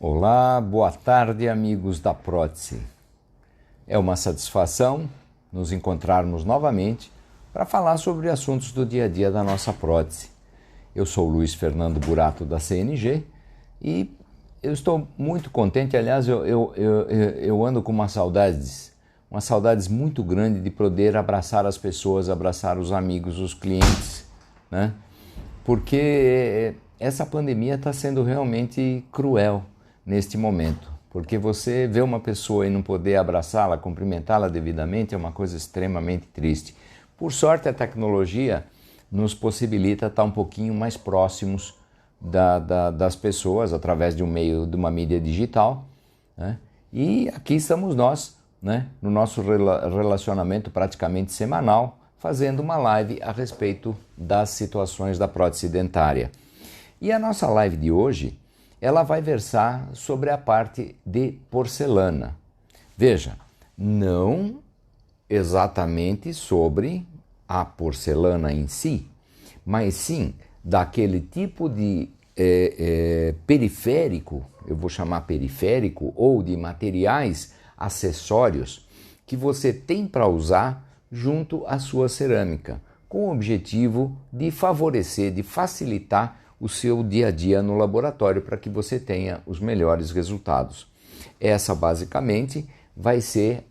Olá, boa tarde, amigos da Prótese. É uma satisfação nos encontrarmos novamente para falar sobre assuntos do dia a dia da nossa prótese. Eu sou Luiz Fernando Burato da CNG e eu estou muito contente. Aliás, eu ando com umas saudades muito grandes de poder abraçar as pessoas, abraçar os amigos, os clientes, né? Porque essa pandemia está sendo realmente cruel neste momento, porque você vê uma pessoa e não poder abraçá-la, cumprimentá-la devidamente é uma coisa extremamente triste. Por sorte, a tecnologia nos possibilita estar um pouquinho mais próximos das pessoas através de um meio, de uma mídia digital, né? E aqui estamos nós, né, no nosso relacionamento praticamente semanal, fazendo uma live a respeito das situações da prótese dentária. E a nossa live de hoje, ela vai versar sobre a parte de porcelana. Veja, não exatamente sobre a porcelana em si, mas sim daquele tipo de periférico, eu vou chamar periférico, ou de materiais acessórios que você tem para usar junto à sua cerâmica, com o objetivo de favorecer, de facilitar o seu dia a dia no laboratório para que você tenha os melhores resultados. Essa basicamente vai ser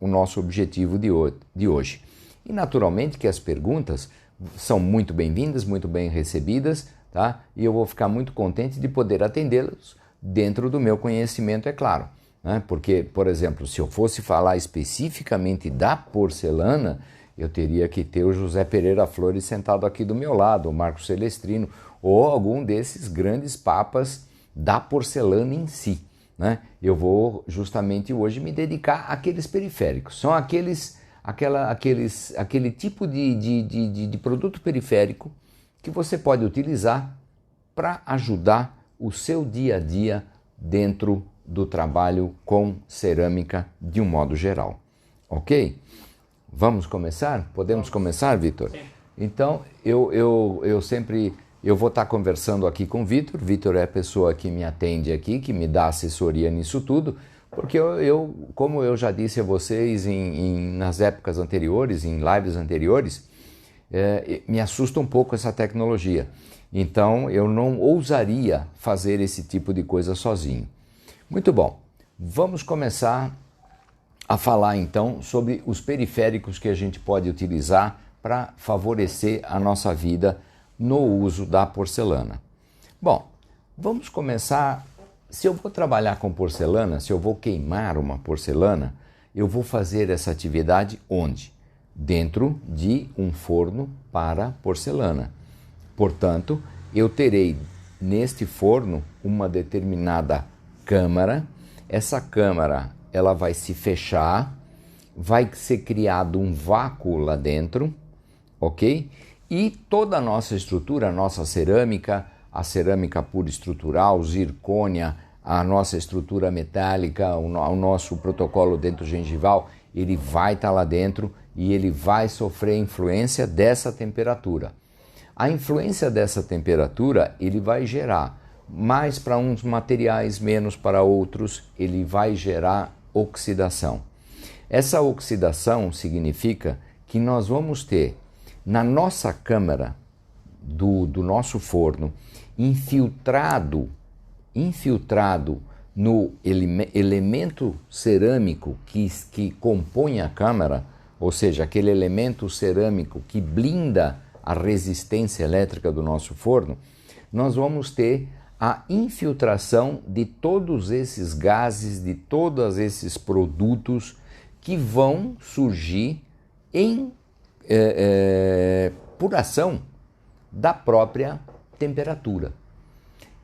o nosso objetivo de hoje. E naturalmente que as perguntas são muito bem-vindas, muito bem recebidas, tá? E eu vou ficar muito contente de poder atendê-las dentro do meu conhecimento, é claro, né? Porque, por exemplo, se eu fosse falar especificamente da porcelana, eu teria que ter o José Pereira Flores sentado aqui do meu lado, o Marco Celestrino, ou algum desses grandes papas da porcelana em si, né? Eu vou justamente hoje me dedicar àqueles periféricos. São aquele tipo de produto periférico que você pode utilizar para ajudar o seu dia a dia dentro do trabalho com cerâmica de um modo geral. Ok? Vamos começar? Podemos começar, Vitor? Sim. Então, eu vou estar conversando aqui com o Vitor. Vitor é a pessoa que me atende aqui, que me dá assessoria nisso tudo, porque como eu já disse a vocês nas épocas anteriores, em lives anteriores, me assusta um pouco essa tecnologia. Então, eu não ousaria fazer esse tipo de coisa sozinho. Muito bom, vamos começar a falar então sobre os periféricos que a gente pode utilizar para favorecer a nossa vida no uso da porcelana. Bom, vamos começar. Se eu vou trabalhar com porcelana, se eu vou queimar uma porcelana, eu vou fazer essa atividade onde? Dentro de um forno para porcelana. Portanto, eu terei neste forno uma determinada câmara. Essa câmara ela vai se fechar, vai ser criado um vácuo lá dentro, ok? E toda a nossa estrutura, a nossa cerâmica, a cerâmica pura estrutural, zircônia, a nossa estrutura metálica, o nosso protocolo dentogengival, ele vai estar lá dentro e ele vai sofrer influência dessa temperatura. A influência dessa temperatura, ele vai gerar mais para uns materiais, menos para outros, ele vai gerar oxidação. Essa oxidação significa que nós vamos ter na nossa câmara do nosso forno infiltrado no elemento cerâmico que compõe a câmara, ou seja, aquele elemento cerâmico que blinda a resistência elétrica do nosso forno, nós vamos ter a infiltração de todos esses gases, de todos esses produtos que vão surgir por ação da própria temperatura.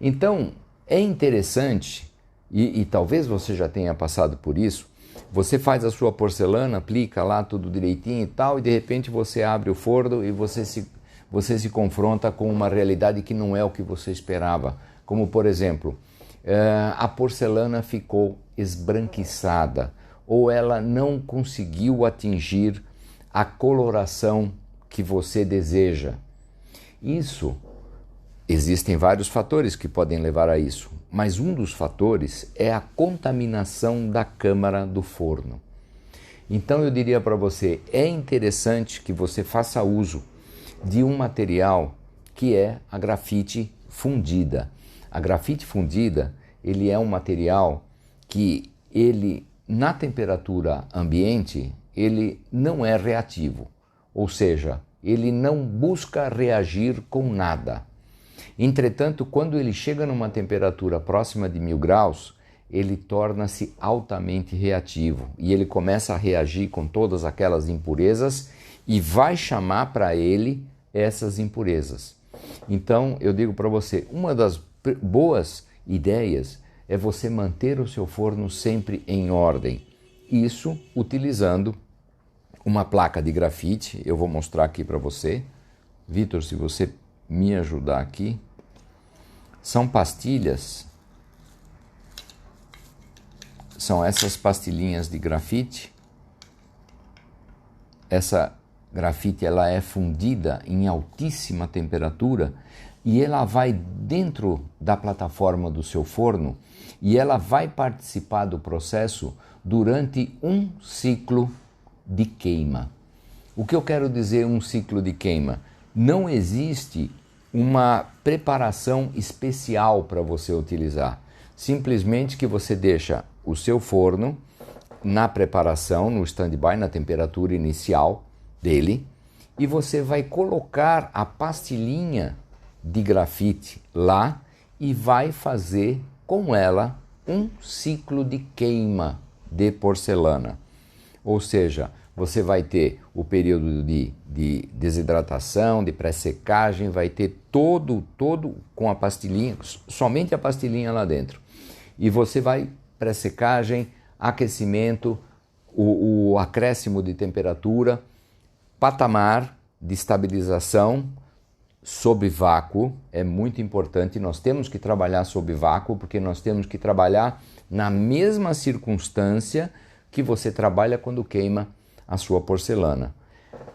Então, é interessante, e talvez você já tenha passado por isso, você faz a sua porcelana, aplica lá tudo direitinho e tal, e de repente você abre o forno e você se confronta com uma realidade que não é o que você esperava. Como, por exemplo, a porcelana ficou esbranquiçada ou ela não conseguiu atingir a coloração que você deseja. Isso Existem vários fatores que podem levar a isso, mas um dos fatores é a contaminação da câmara do forno. Então eu diria para você, é interessante que você faça uso de um material que é a grafite fundida. A grafite fundida, ele é um material que ele, na temperatura ambiente, ele não é reativo, ou seja, ele não busca reagir com nada. Entretanto, quando ele chega numa temperatura próxima de 1000 graus, ele torna-se altamente reativo e ele começa a reagir com todas aquelas impurezas e vai chamar para ele essas impurezas. Então, eu digo para você, uma das boas ideias é você manter o seu forno sempre em ordem. Isso utilizando uma placa de grafite. Eu vou mostrar aqui para você. Vitor, se você me ajudar aqui. São pastilhas. São essas pastilhinhas de grafite. Essa grafite ela é fundida em altíssima temperatura e ela vai dentro da plataforma do seu forno e ela vai participar do processo durante um ciclo de queima. O que eu quero dizer um ciclo de queima? Não existe uma preparação especial para você utilizar. Simplesmente que você deixa o seu forno na preparação, no stand-by, na temperatura inicial dele, e você vai colocar a pastilhinha de grafite lá e vai fazer com ela um ciclo de queima de porcelana. Ou seja, você vai ter o período de desidratação, de pré-secagem, vai ter todo com a pastilhinha, somente a pastilhinha lá dentro. E você vai pré-secagem, aquecimento, o acréscimo de temperatura, patamar de estabilização sob vácuo, é muito importante. Nós temos que trabalhar sob vácuo porque nós temos que trabalhar na mesma circunstância que você trabalha quando queima a sua porcelana.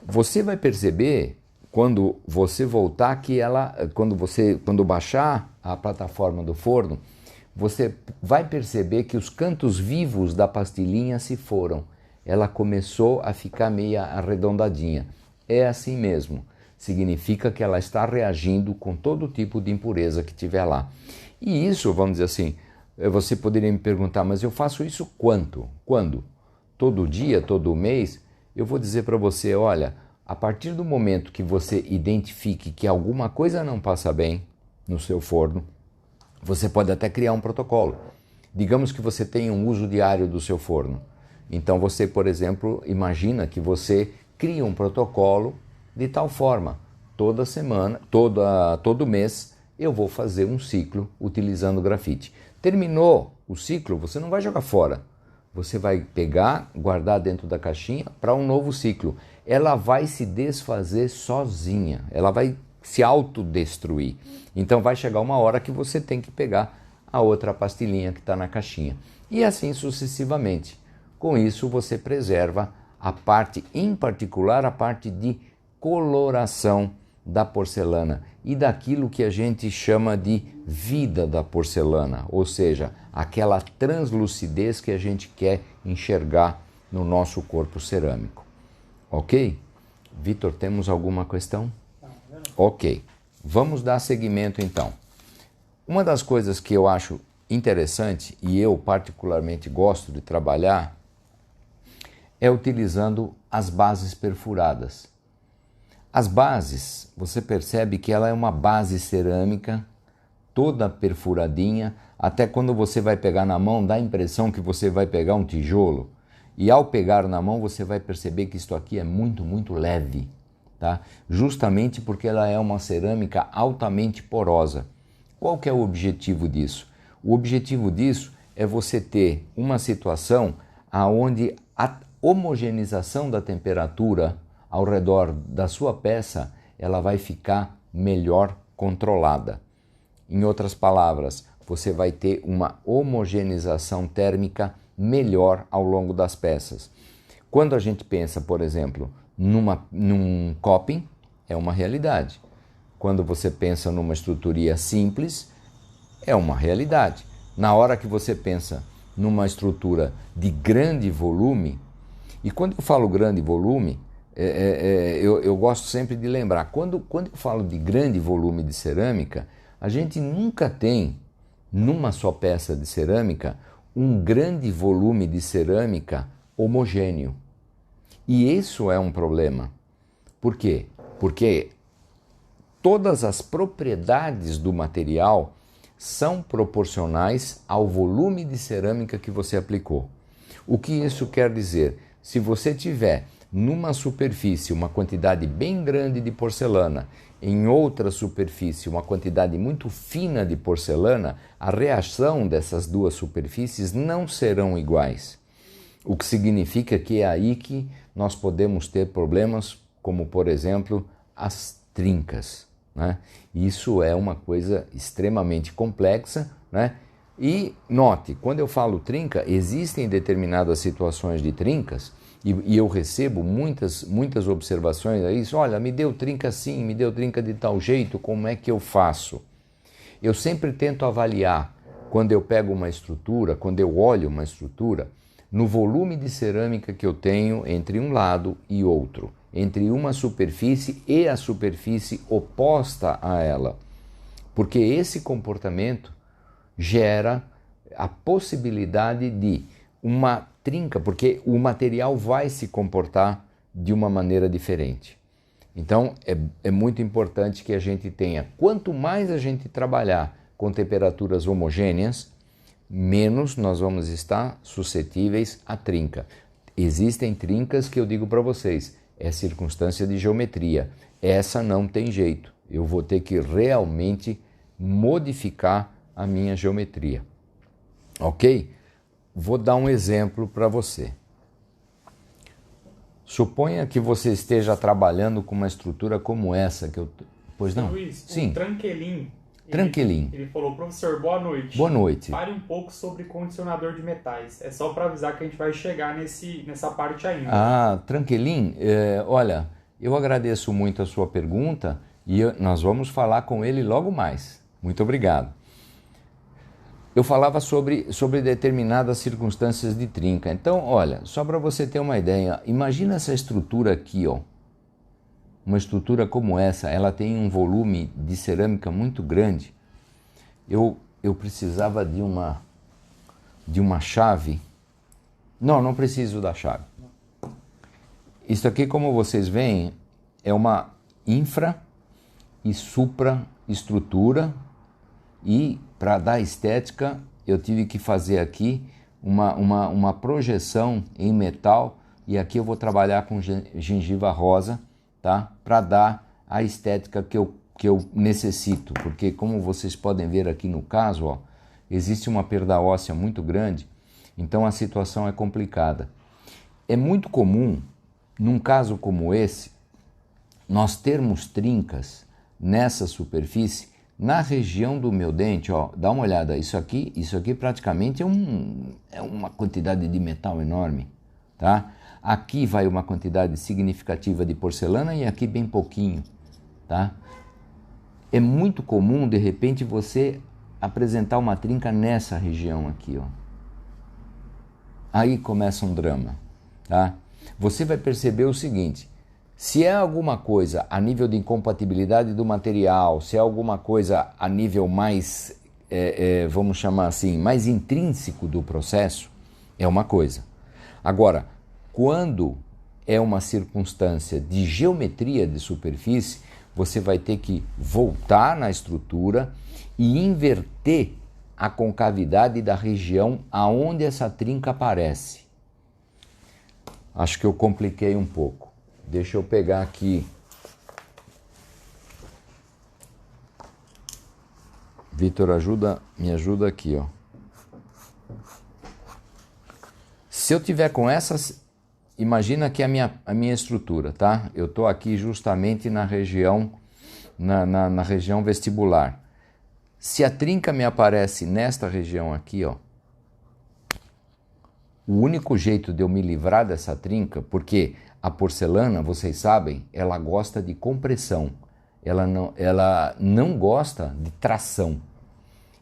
Você vai perceber quando você voltar que ela, quando baixar a plataforma do forno, você vai perceber que os cantos vivos da pastilhinha se foram. Ela começou a ficar meio arredondadinha. É assim mesmo. Significa que ela está reagindo com todo tipo de impureza que tiver lá. E isso, vamos dizer assim, você poderia me perguntar, mas eu faço isso quando? Todo dia, todo mês? Eu vou dizer para você, olha, a partir do momento que você identifique que alguma coisa não passa bem no seu forno, você pode até criar um protocolo. Digamos que você tem um uso diário do seu forno. Então você, por exemplo, imagina que você cria um protocolo de tal forma, toda semana, todo mês, eu vou fazer um ciclo utilizando grafite. Terminou o ciclo, você não vai jogar fora. Você vai pegar, guardar dentro da caixinha para um novo ciclo. Ela vai se desfazer sozinha, ela vai se autodestruir. Então vai chegar uma hora que você tem que pegar a outra pastilhinha que está na caixinha. E assim sucessivamente. Com isso você preserva a parte, em particular a parte de coloração da porcelana e daquilo que a gente chama de vida da porcelana, ou seja, aquela translucidez que a gente quer enxergar no nosso corpo cerâmico. Ok? Vitor, temos alguma questão? Ok, vamos dar seguimento então. Uma das coisas que eu acho interessante e eu particularmente gosto de trabalhar é utilizando as bases perfuradas. As bases, você percebe que ela é uma base cerâmica, toda perfuradinha, até quando você vai pegar na mão, dá a impressão que você vai pegar um tijolo. E ao pegar na mão, você vai perceber que isto aqui é muito, muito leve, tá? Justamente porque ela é uma cerâmica altamente porosa. Qual que é o objetivo disso? O objetivo disso é você ter uma situação onde a homogeneização da temperatura ao redor da sua peça, ela vai ficar melhor controlada. Em outras palavras, você vai ter uma homogeneização térmica melhor ao longo das peças. Quando a gente pensa, por exemplo, num coping, é uma realidade. quando você pensa numa estrutura simples, é uma realidade. Na hora que você pensa numa estrutura de grande volume, e quando eu falo grande volume, eu gosto sempre de lembrar, quando eu falo de grande volume de cerâmica, a gente nunca tem, numa só peça de cerâmica, um grande volume de cerâmica homogêneo. E isso é um problema. Por quê? Porque todas as propriedades do material são proporcionais ao volume de cerâmica que você aplicou. O que isso quer dizer? Se você tiver numa superfície uma quantidade bem grande de porcelana, em outra superfície uma quantidade muito fina de porcelana, a reação dessas duas superfícies não serão iguais. O que significa que é aí que nós podemos ter problemas como, por exemplo, as trincas, né? Isso é uma coisa extremamente complexa, né? E note, quando eu falo trinca, existem determinadas situações de trincas e eu recebo muitas observações a isso. Olha, me deu trinca assim, me deu trinca de tal jeito, como é que eu faço? Eu sempre tento avaliar, quando eu pego uma estrutura, quando eu olho uma estrutura, no volume de cerâmica que eu tenho entre um lado e outro, entre uma superfície e a superfície oposta a ela. Porque esse comportamento gera a possibilidade de uma trinca, porque o material vai se comportar de uma maneira diferente. Então é muito importante que a gente tenha, quanto mais a gente trabalhar com temperaturas homogêneas, menos nós vamos estar suscetíveis à trinca. Existem trincas que eu digo para vocês, é circunstância de geometria. Essa não tem jeito. Eu vou ter que realmente modificar a minha geometria. Ok? Vou dar um exemplo para você. Suponha que você esteja trabalhando com uma estrutura como essa que eu... Pois não? Luiz, sim. O Tranquelim. Ele falou, professor, boa noite. Boa noite. Fale um pouco sobre condicionador de metais. É só para avisar que a gente vai chegar nessa parte ainda. Ah, Tranquelim, olha, eu agradeço muito a sua pergunta e nós vamos falar com ele logo mais. Muito obrigado. Eu falava sobre determinadas circunstâncias de trinca. Então, olha, só para você ter uma ideia, imagina essa estrutura aqui, ó. Uma estrutura como essa, ela tem um volume de cerâmica muito grande. Eu precisava de uma chave. Não preciso da chave. Isso aqui, como vocês veem, é uma infra e supraestrutura, e para dar estética eu tive que fazer aqui uma projeção em metal, e aqui eu vou trabalhar com gengiva rosa, tá? Para dar a estética que eu necessito, porque como vocês podem ver aqui no caso, ó, existe uma perda óssea muito grande, então a situação é complicada. É muito comum, num caso como esse, nós termos trincas nessa superfície, na região do meu dente, ó, dá uma olhada, isso aqui praticamente é uma quantidade de metal enorme, tá? Aqui vai uma quantidade significativa de porcelana e aqui bem pouquinho, tá? É muito comum, de repente, você apresentar uma trinca nessa região aqui, ó. Aí começa um drama, tá? Você vai perceber o seguinte: se é alguma coisa a nível de incompatibilidade do material, se é alguma coisa a nível mais, vamos chamar assim, mais intrínseco do processo, é uma coisa. Agora, quando é uma circunstância de geometria de superfície, você vai ter que voltar na estrutura e inverter a concavidade da região aonde essa trinca aparece. Acho que eu compliquei um pouco. Deixa eu pegar aqui. Vitor, me ajuda aqui, ó. Se eu tiver com essas, imagina que a minha estrutura, tá? Eu estou aqui justamente na região, na região vestibular. Se a trinca me aparece nesta região aqui, ó, o único jeito de eu me livrar dessa trinca, porque a porcelana, vocês sabem, ela gosta de compressão. ela não gosta de tração.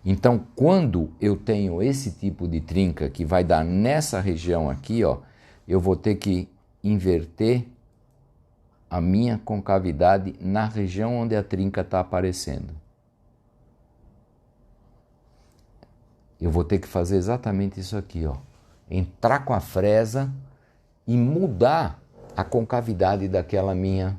Então, quando eu tenho esse tipo de trinca que vai dar nessa região aqui, ó, eu vou ter que inverter a minha concavidade na região onde a trinca está aparecendo. Eu vou ter que fazer exatamente isso aqui, ó. Entrar com a fresa e mudar a concavidade daquela minha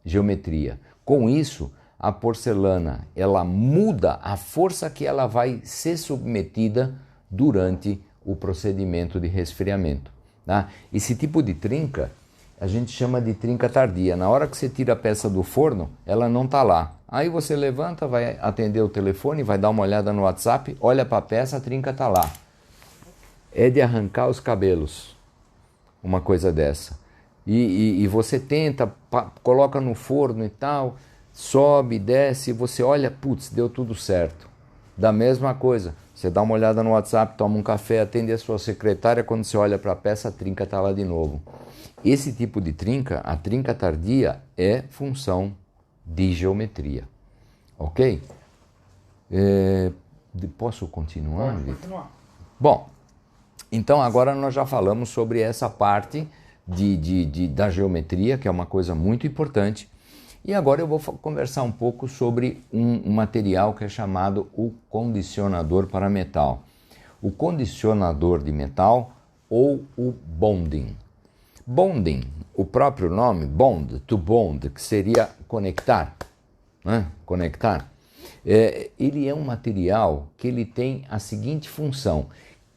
geometria. Com isso, a porcelana, ela muda a força que ela vai ser submetida durante o procedimento de resfriamento. Tá? Esse tipo de trinca, a gente chama de trinca tardia. Na hora que você tira a peça do forno, ela não está lá. Aí você levanta, vai atender o telefone, vai dar uma olhada no WhatsApp, olha para a peça, a trinca está lá. É de arrancar os cabelos, uma coisa dessa. E você tenta, coloca no forno e tal, sobe, desce, você olha, putz, deu tudo certo. Da mesma coisa, você dá uma olhada no WhatsApp, toma um café, atende a sua secretária, quando você olha para a peça, a trinca está lá de novo. Esse tipo de trinca, a trinca tardia, é função de geometria. Ok? Posso continuar, Pode Vitor? continuar. Bom, então agora nós já falamos sobre essa parte da geometria, que é uma coisa muito importante. E agora eu vou conversar um pouco sobre um material que é chamado o condicionador para metal. O condicionador de metal ou o bonding. Bonding, o próprio nome, bond, to bond, que seria conectar, né? Conectar. Ele é um material que ele tem a seguinte função: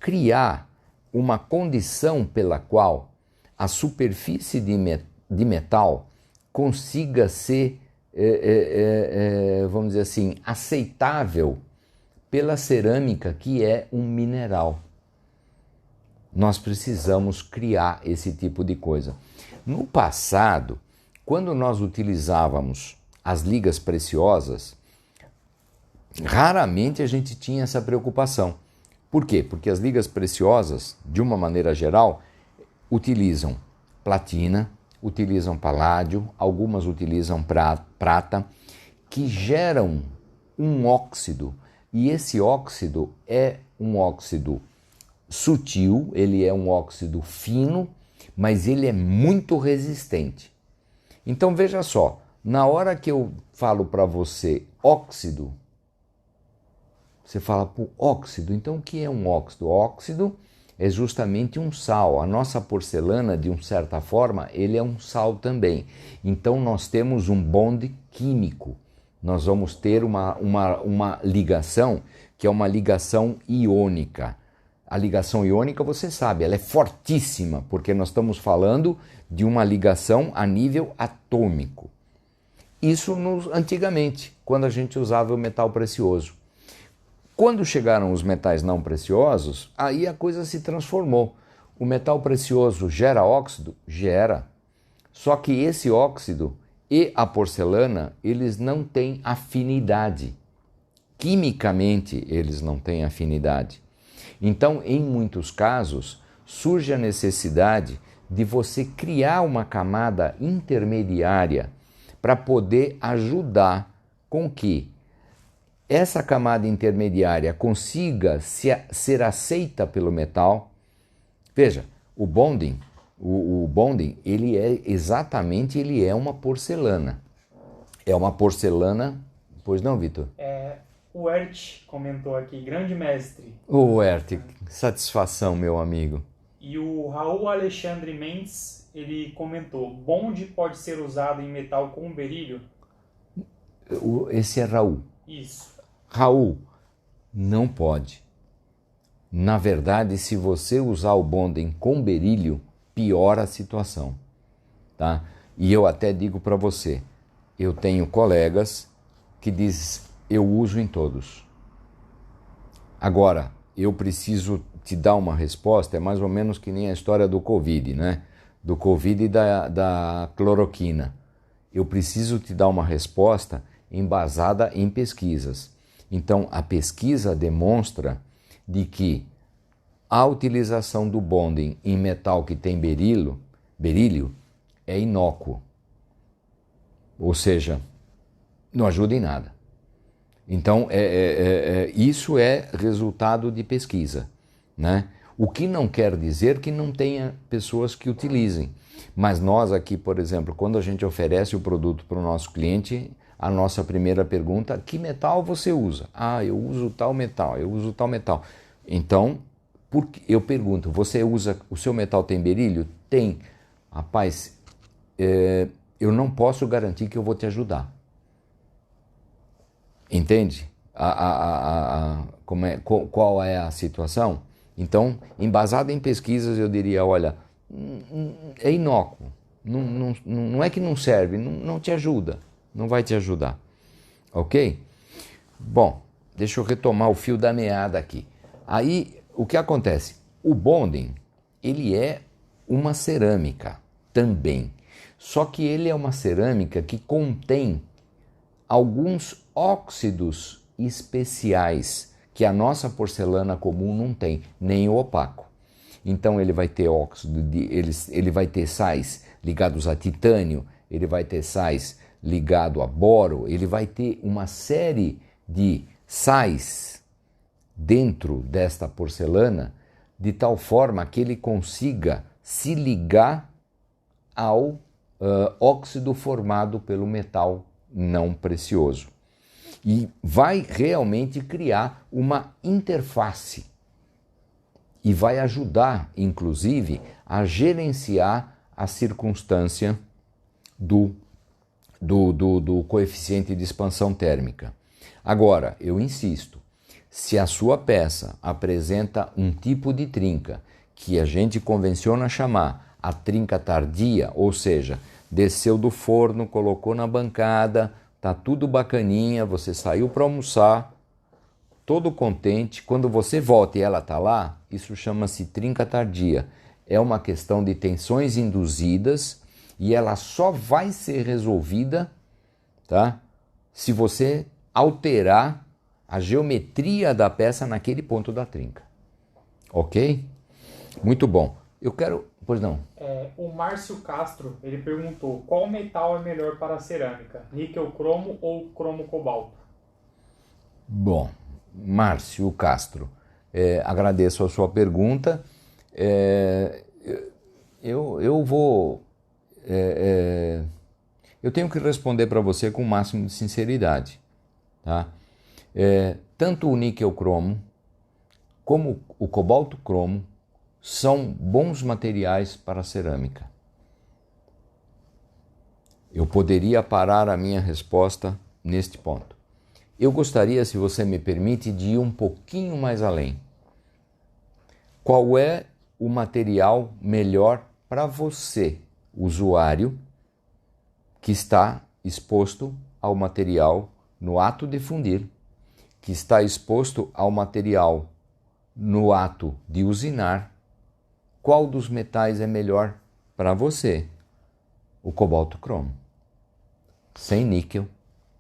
criar uma condição pela qual a superfície de metal consiga ser, vamos dizer assim, aceitável pela cerâmica, que é um mineral. Nós precisamos criar esse tipo de coisa. No passado, quando nós utilizávamos as ligas preciosas, raramente a gente tinha essa preocupação. Por quê? Porque as ligas preciosas, de uma maneira geral, utilizam platina, utilizam paládio, algumas utilizam prata, que geram um óxido. E esse óxido é um óxido sutil, ele é um óxido fino, mas ele é muito resistente. Então veja só, na hora que eu falo para você óxido, você fala, pô, óxido, então o que é um óxido? Óxido é justamente um sal. A nossa porcelana, de uma certa forma, ele é um sal também. Então nós temos um bonde químico. Nós vamos ter uma ligação que é uma ligação iônica. A ligação iônica, você sabe, ela é fortíssima, porque nós estamos falando de uma ligação a nível atômico. Isso antigamente, quando a gente usava o metal precioso. Quando chegaram os metais não preciosos, aí a coisa se transformou. O metal precioso gera óxido? Gera. Só que esse óxido e a porcelana, eles não têm afinidade. Quimicamente, eles não têm afinidade. Então, em muitos casos, surge a necessidade de você criar uma camada intermediária para poder ajudar com que essa camada intermediária consiga ser aceita pelo metal. Veja, o bonding, ele é exatamente, ele é uma porcelana. É uma porcelana, pois não, Vitor? O Ert comentou aqui, grande mestre. O Ert, satisfação, meu amigo. E o Raul Alexandre Mendes, ele comentou, bonde pode ser usado em metal com berílio? Esse é Raul. Isso. Raul, não pode. Na verdade, se você usar o bonding com berílio, piora a situação, tá? E eu até digo para você, eu tenho colegas que dizem, eu uso em todos. Agora, eu preciso te dar uma resposta, é mais ou menos que nem a história do Covid, né? Do Covid e da cloroquina. Eu preciso te dar uma resposta embasada em pesquisas. Então, a pesquisa demonstra de que a utilização do bonding em metal que tem berílio é inócuo. Ou seja, Não ajuda em nada. Então, isso é resultado de pesquisa, né? O que não quer dizer que não tenha pessoas que utilizem. Mas nós aqui, por exemplo, quando a gente oferece o produto para o nosso cliente, a nossa primeira pergunta: que metal você usa? Ah, eu uso tal metal, eu uso tal metal. Então, eu pergunto: você usa, o seu metal tem berílio? Tem. Rapaz, eu não posso garantir que eu vou te ajudar. Entende? Qual é a situação? Então, embasado em pesquisas, eu diria: olha, é inócuo, não é que não serve, não te ajuda, não vai te ajudar, ok? Bom, deixa eu retomar o fio da meada aqui. Aí, o que acontece? O bonding, ele é uma cerâmica também, só que ele é uma cerâmica que contém alguns óxidos especiais que a nossa porcelana comum não tem, nem o opaco. Então ele vai ter ele vai ter sais ligados a titânio, ele vai ter sais ligados a boro, ele vai ter uma série de sais dentro desta porcelana de tal forma que ele consiga se ligar ao óxido formado pelo metal não precioso. E vai realmente criar uma interface e vai ajudar, inclusive, a gerenciar a circunstância do coeficiente de expansão térmica. Agora, eu insisto, se a sua peça apresenta um tipo de trinca que a gente convenciona chamar a trinca tardia, ou seja, desceu do forno, colocou na bancada, tá tudo bacaninha, você saiu para almoçar, todo contente, quando você volta e ela tá lá, isso chama-se trinca tardia. É uma questão de tensões induzidas e ela só vai ser resolvida, tá? Se você alterar a geometria da peça naquele ponto da trinca. Ok? Muito bom. Eu quero... Pois não. O Márcio Castro, ele perguntou: qual metal é melhor para a cerâmica? Níquel cromo ou cromo cobalto? Bom, Márcio Castro, agradeço a sua pergunta. Eu vou... eu tenho que responder para você com o máximo de sinceridade. Tá? Tanto o níquel cromo como o cobalto cromo são bons materiais para a cerâmica. Eu poderia parar a minha resposta neste ponto. Eu gostaria, se você me permite, de ir um pouquinho mais além. Qual é o material melhor para você, usuário, que está exposto ao material no ato de fundir, que está exposto ao material no ato de usinar? Qual dos metais é melhor para você? O cobalto cromo, sem níquel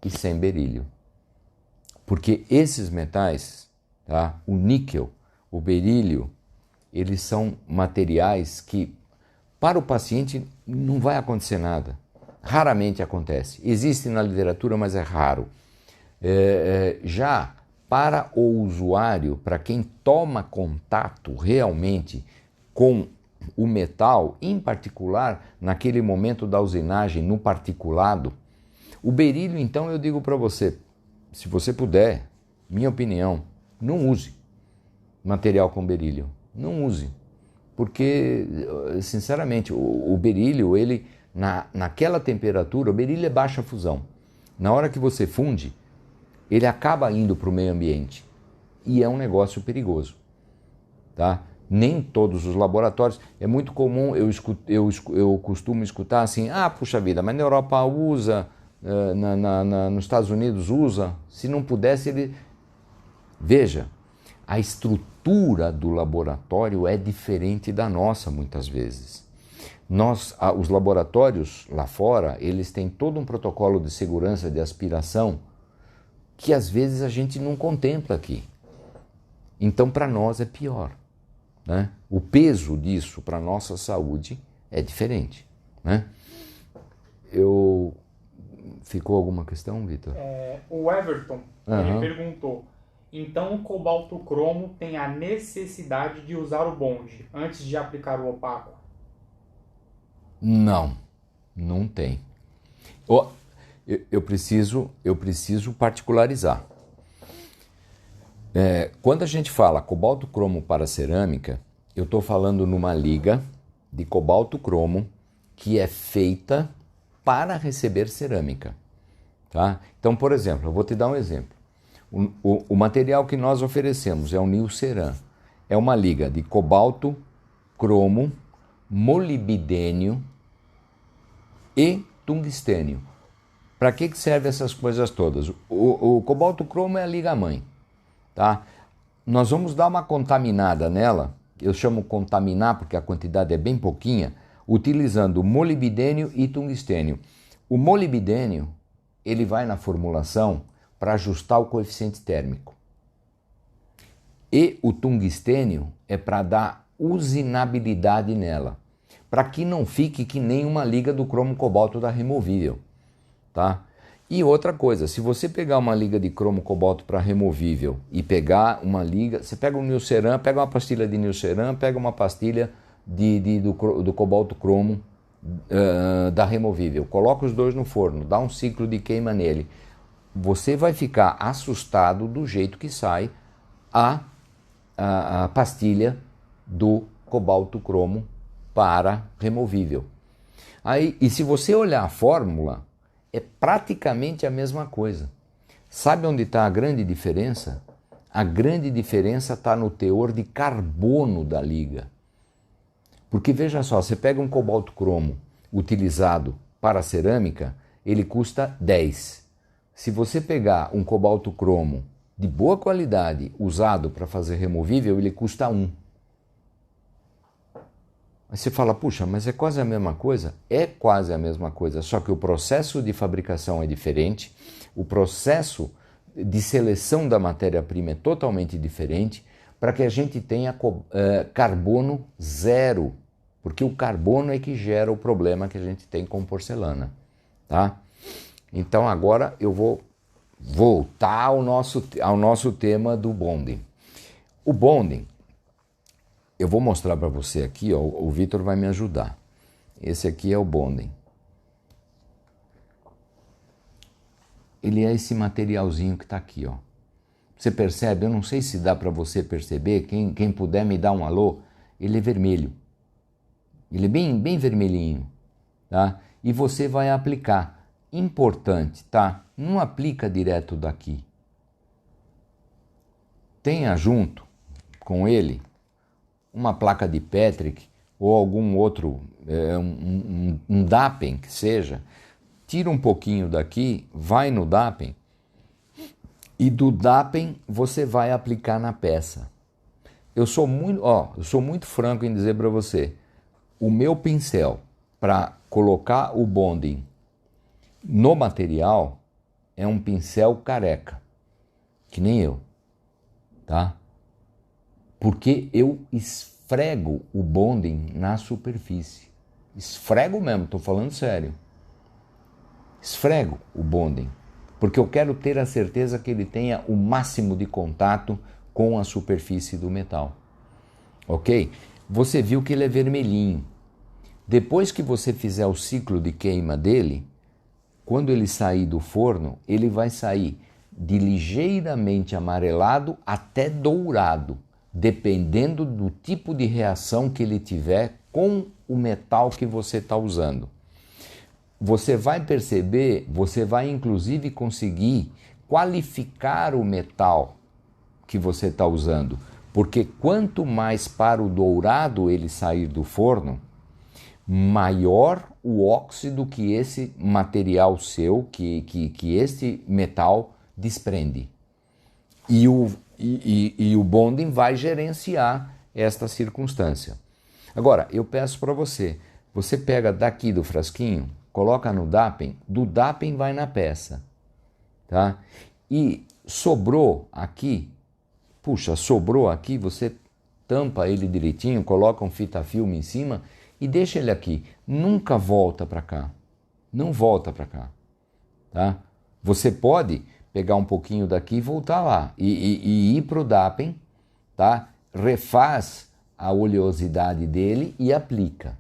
e sem berílio. Porque esses metais, tá? O níquel, o berílio, eles são materiais que, para o paciente, não vai acontecer nada. Raramente acontece. Existe na literatura, mas é raro. Já para o usuário, para quem toma contato realmente com o metal, em particular naquele momento da usinagem, no particulado, o berílio, então, eu digo para você, se você puder, minha opinião, não use material com berílio. Não use. Porque, sinceramente, o berílio, ele, naquela temperatura, o berílio é baixa fusão. Na hora que você funde, ele acaba indo para o meio ambiente. E é um negócio perigoso. Tá? Nem todos os laboratórios, é muito comum, eu costumo escutar assim: ah, puxa vida, mas na Europa usa, nos Estados Unidos usa, se não pudesse ele... Veja, a estrutura do laboratório é diferente da nossa muitas vezes. Os laboratórios lá fora, eles têm todo um protocolo de segurança de aspiração que às vezes a gente não contempla aqui. Então para nós é pior. Né? O peso disso para a nossa saúde é diferente. Né? Ficou alguma questão, Vitor? O Everton, Aham. ele perguntou, então o cobalto cromo tem a necessidade de usar o bonde antes de aplicar o opaco? Não, não tem. Ó, eu preciso particularizar. Quando a gente fala cobalto cromo para cerâmica, eu estou falando numa liga de cobalto cromo que é feita para receber cerâmica. Tá? Então, por exemplo, eu vou te dar um exemplo. O material que nós oferecemos é o Nilceran. É uma liga de cobalto, cromo, molibdênio e tungstênio. Para que servem essas coisas todas? O cobalto cromo é a liga mãe. Tá? Nós vamos dar uma contaminada nela, eu chamo contaminar porque a quantidade é bem pouquinha, utilizando molibdênio e tungstênio. O molibdênio, ele vai na formulação para ajustar o coeficiente térmico. E o tungstênio é para dar usinabilidade nela, para que não fique que nem uma liga do cromo cobalto da removível. Tá? E outra coisa, se você pegar uma liga de cromo cobalto para removível e pegar uma liga, você pega um Nilceran, pega uma pastilha de Nilceran, pega uma pastilha do cobalto cromo da removível, coloca os dois no forno, dá um ciclo de queima nele, você vai ficar assustado do jeito que sai a pastilha do cobalto cromo para removível. Aí, e se você olhar a fórmula, é praticamente a mesma coisa. Sabe onde está a grande diferença? A grande diferença está no teor de carbono da liga. Porque veja só, você pega um cobalto cromo utilizado para cerâmica, ele custa 10. Se você pegar um cobalto cromo de boa qualidade usado para fazer removível, ele custa 1. Aí você fala, puxa, mas é quase a mesma coisa? É quase a mesma coisa, só que o processo de fabricação é diferente, o processo de seleção da matéria-prima é totalmente diferente, para que a gente tenha carbono zero, porque o carbono é que gera o problema que a gente tem com porcelana. Tá? Então agora eu vou voltar ao nosso tema do bonding. O bonding, eu vou mostrar para você aqui, ó, o Vitor vai me ajudar. Esse aqui é o bonding. Ele é esse materialzinho que está aqui, ó. Você percebe? Eu não sei se dá para você perceber, quem puder me dar um alô, ele é vermelho. Ele é bem vermelhinho, tá? E você vai aplicar. Importante, tá? Não aplica direto daqui. Tenha junto com ele uma placa de Petric ou algum outro, um Dapen que seja, tira um pouquinho daqui, vai no Dapen e do Dapen você vai aplicar na peça. Eu sou muito franco em dizer para você, o meu pincel para colocar o bonding no material é um pincel careca, que nem eu, tá? Porque eu esfrego o bonding na superfície. Esfrego mesmo, estou falando sério. Esfrego o bonding, porque eu quero ter a certeza que ele tenha o máximo de contato com a superfície do metal. Ok? Você viu que ele é vermelhinho. Depois que você fizer o ciclo de queima dele, quando ele sair do forno, ele vai sair de ligeiramente amarelado até dourado, dependendo do tipo de reação que ele tiver com o metal que você está usando. Você vai perceber, você vai inclusive conseguir qualificar o metal que você está usando, porque quanto mais para o dourado ele sair do forno, maior o óxido que esse material seu, que esse metal desprende. E o bonding vai gerenciar esta circunstância. Agora, eu peço para você pega daqui do frasquinho, coloca no Dapen, do Dapen vai na peça, tá? E sobrou aqui, você tampa ele direitinho, coloca um fita-filme em cima e deixa ele aqui. Nunca volta para cá. Não volta para cá. tá? Você pode pegar um pouquinho daqui e voltar lá, e ir para o DAPEN, tá? Refaz a oleosidade dele e aplica,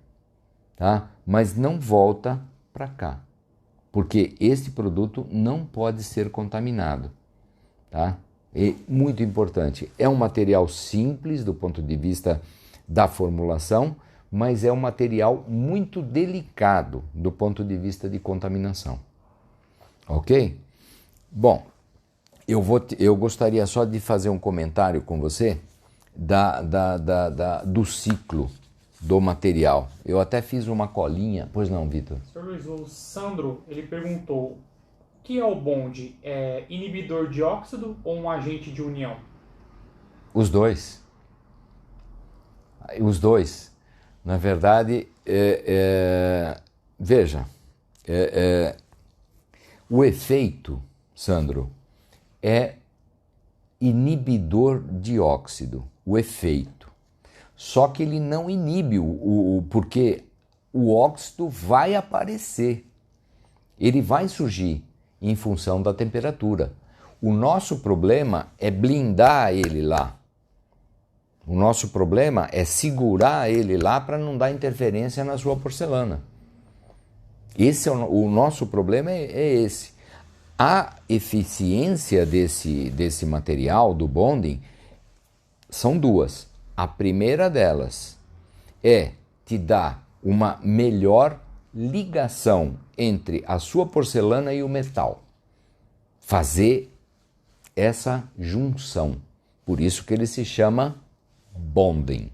tá? Mas não volta para cá, porque este produto não pode ser contaminado, tá? É muito importante. É um material simples do ponto de vista da formulação, mas é um material muito delicado do ponto de vista de contaminação. Ok? Bom, eu gostaria só de fazer um comentário com você do ciclo do material. Eu até fiz uma colinha. Pois não, Vitor? Sr. Luiz, o Sandro, ele perguntou: o que é o bonde? É inibidor de óxido ou um agente de união? Os dois. Os dois. Na verdade, veja, o efeito, Sandro, é inibidor de óxido, o efeito. Só que ele não inibe porque o óxido vai aparecer, ele vai surgir em função da temperatura. O nosso problema é blindar ele lá. O nosso problema é segurar ele lá para não dar interferência na sua porcelana. Esse é o nosso problema, é esse. A eficiência desse material, do bonding, são duas. A primeira delas é te dar uma melhor ligação entre a sua porcelana e o metal. Fazer essa junção. Por isso que ele se chama bonding.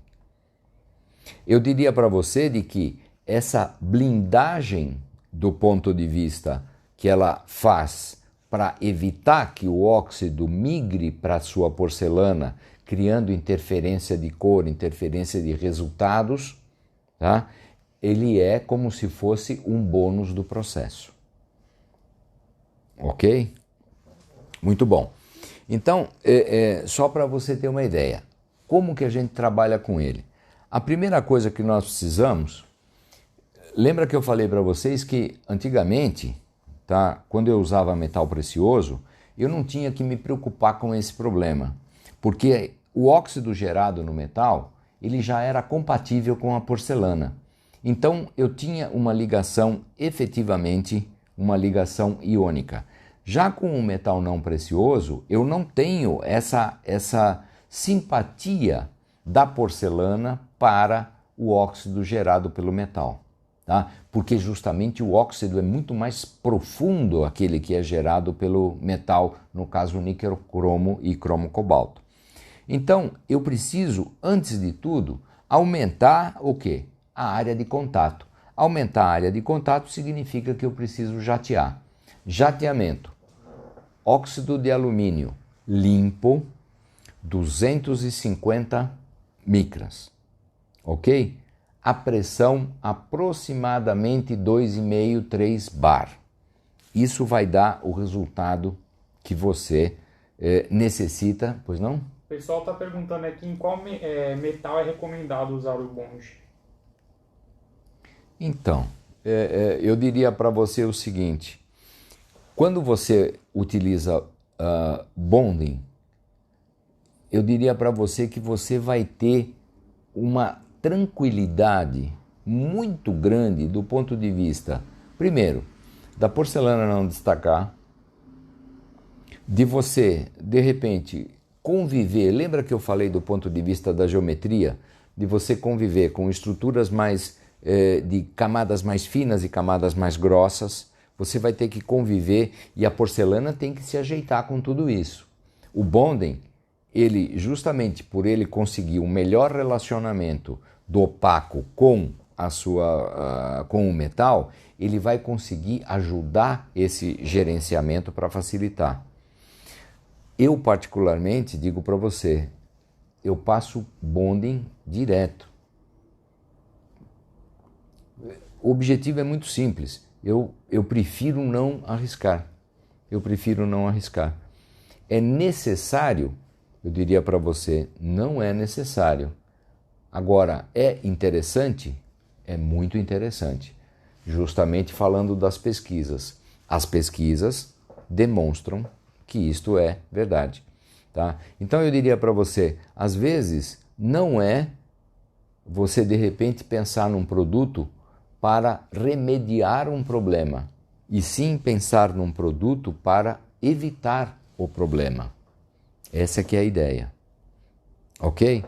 Eu diria para você de que essa blindagem do ponto de vista que ela faz para evitar que o óxido migre para a sua porcelana, criando interferência de cor, interferência de resultados, tá? Ele é como se fosse um bônus do processo. Ok? Muito bom. Então, só para você ter uma ideia, como que a gente trabalha com ele? A primeira coisa que nós precisamos, lembra que eu falei para vocês que antigamente, tá, quando eu usava metal precioso, eu não tinha que me preocupar com esse problema, porque o óxido gerado no metal, ele já era compatível com a porcelana. Então eu tinha uma ligação, efetivamente, uma ligação iônica. Já com o metal não precioso, eu não tenho essa simpatia da porcelana para o óxido gerado pelo metal, tá? Porque justamente o óxido é muito mais profundo, aquele que é gerado pelo metal, no caso níquel, cromo e cromo cobalto. Então, eu preciso, antes de tudo, aumentar o quê? A área de contato. Aumentar a área de contato significa que eu preciso jatear. Jateamento. Óxido de alumínio limpo, 250 micras, ok? A pressão aproximadamente 2,5, 3 bar. Isso vai dar o resultado que você necessita, pois não? O pessoal está perguntando aqui em qual metal é recomendado usar o bonde. Então, eu diria para você o seguinte: quando você utiliza bonding, eu diria para você que você vai ter uma tranquilidade muito grande do ponto de vista, primeiro, da porcelana não destacar, de você, de repente, conviver. Lembra que eu falei do ponto de vista da geometria? De você conviver com estruturas mais de camadas mais finas e camadas mais grossas. Você vai ter que conviver e a porcelana tem que se ajeitar com tudo isso. O bonding, ele justamente por ele conseguir um melhor relacionamento do opaco com com o metal, ele vai conseguir ajudar esse gerenciamento para facilitar. Eu particularmente digo para você, eu passo bonding direto. O objetivo é muito simples. Eu prefiro não arriscar. Eu prefiro não arriscar. É necessário? Eu diria para você, não é necessário. Agora, é interessante? É muito interessante. Justamente falando das pesquisas. As pesquisas demonstram que isto é verdade. Tá? Então eu diria para você, às vezes não é você de repente pensar num produto para remediar um problema, e sim pensar num produto para evitar o problema. Essa que é a ideia. Ok?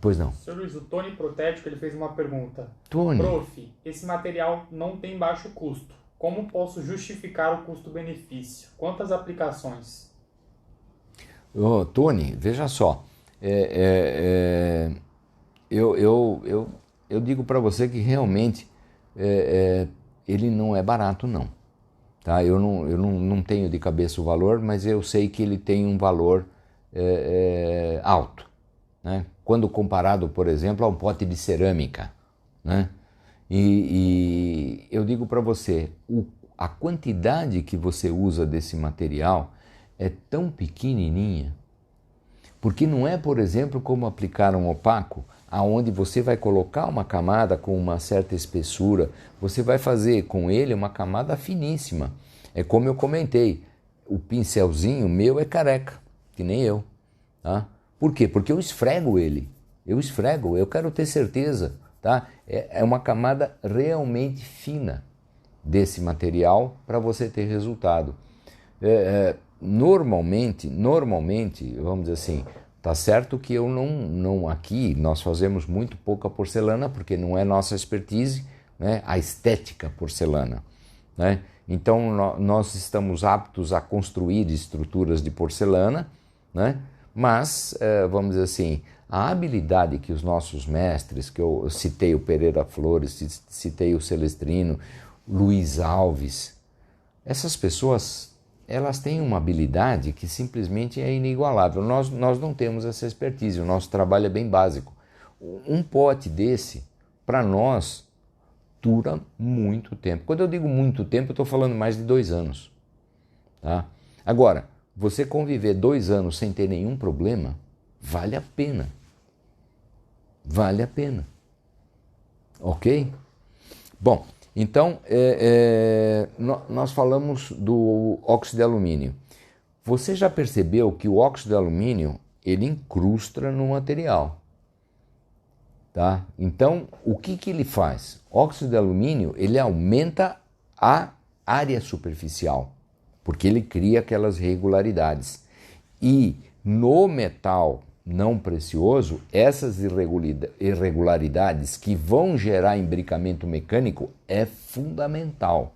Pois não. Sr. Luiz, o Tony Protético ele fez uma pergunta. Tony. Prof, esse material não tem baixo custo. Como posso justificar o custo-benefício? Quantas aplicações? Tony, veja só. Eu digo para você que realmente ele não é barato, não. Tá? Eu não tenho de cabeça o valor, mas eu sei que ele tem um valor alto, né? Quando comparado, por exemplo, a um pote de cerâmica, né? E eu digo para você, a quantidade que você usa desse material é tão pequenininha, porque não é, por exemplo, como aplicar um opaco, aonde você vai colocar uma camada com uma certa espessura, você vai fazer com ele uma camada finíssima. É como eu comentei, o pincelzinho meu é careca, que nem eu. Tá? Por quê? Porque eu esfrego ele, eu quero ter certeza. Tá? É uma camada realmente fina desse material para você ter resultado. Normalmente, vamos dizer assim, tá certo que eu não aqui nós fazemos muito pouca porcelana porque não é nossa expertise, né? A estética porcelana, né? Então nós estamos aptos a construir estruturas de porcelana, né? Mas vamos dizer assim, a habilidade que os nossos mestres, que eu citei o Pereira Flores, citei o Celestrino, Luiz Alves, essas pessoas, elas têm uma habilidade que simplesmente é inigualável. Nós não temos essa expertise, o nosso trabalho é bem básico. Um pote desse, para nós, dura muito tempo. Quando eu digo muito tempo, eu estou falando mais de 2 anos. Tá? Agora, você conviver 2 anos sem ter nenhum problema, vale a pena. Vale a pena. Ok? Bom, então, nós falamos do óxido de alumínio. Você já percebeu que o óxido de alumínio, ele incrusta no material. Tá? Então, o que ele faz? O óxido de alumínio, ele aumenta a área superficial, porque ele cria aquelas regularidades. E no metal não precioso, essas irregularidades que vão gerar imbricamento mecânico é fundamental.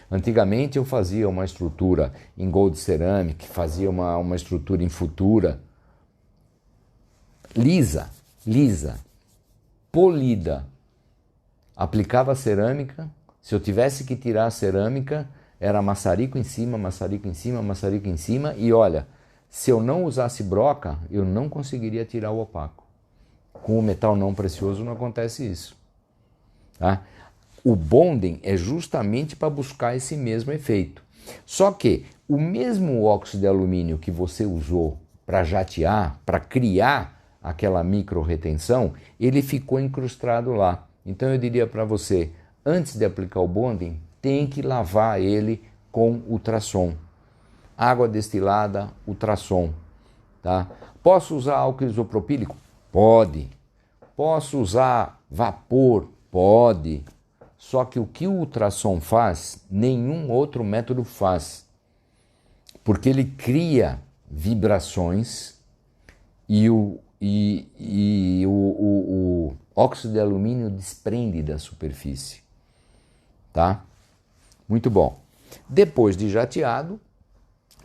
Antigamente eu fazia uma estrutura em gold ceramic, fazia uma estrutura em futura, lisa, polida. Aplicava cerâmica, se eu tivesse que tirar a cerâmica, era maçarico em cima, maçarico em cima, maçarico em cima, e olha, se eu não usasse broca, eu não conseguiria tirar o opaco. Com o metal não precioso não acontece isso. Tá? O bonding é justamente para buscar esse mesmo efeito. Só que o mesmo óxido de alumínio que você usou para jatear, para criar aquela micro retenção, ele ficou incrustado lá. Então eu diria para você, antes de aplicar o bonding, tem que lavar ele com ultrassom. Água destilada, ultrassom. Tá? Posso usar álcool isopropílico? Pode. Posso usar vapor? Pode. Só que o que o ultrassom faz, nenhum outro método faz. Porque ele cria vibrações e o óxido de alumínio desprende da superfície. Tá? Muito bom. Depois de jateado,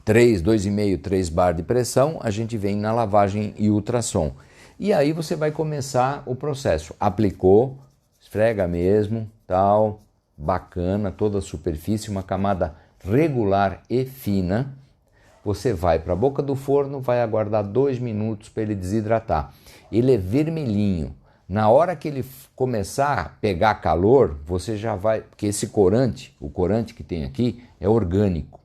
2,5, 3 bar de pressão, a gente vem na lavagem e ultrassom. E aí você vai começar o processo. Aplicou, esfrega mesmo, tal, bacana, toda a superfície, uma camada regular e fina. Você vai para a boca do forno, vai aguardar 2 minutos para ele desidratar. Ele é vermelhinho. Na hora que ele começar a pegar calor, você já vai... Porque esse corante, o corante que tem aqui, é orgânico,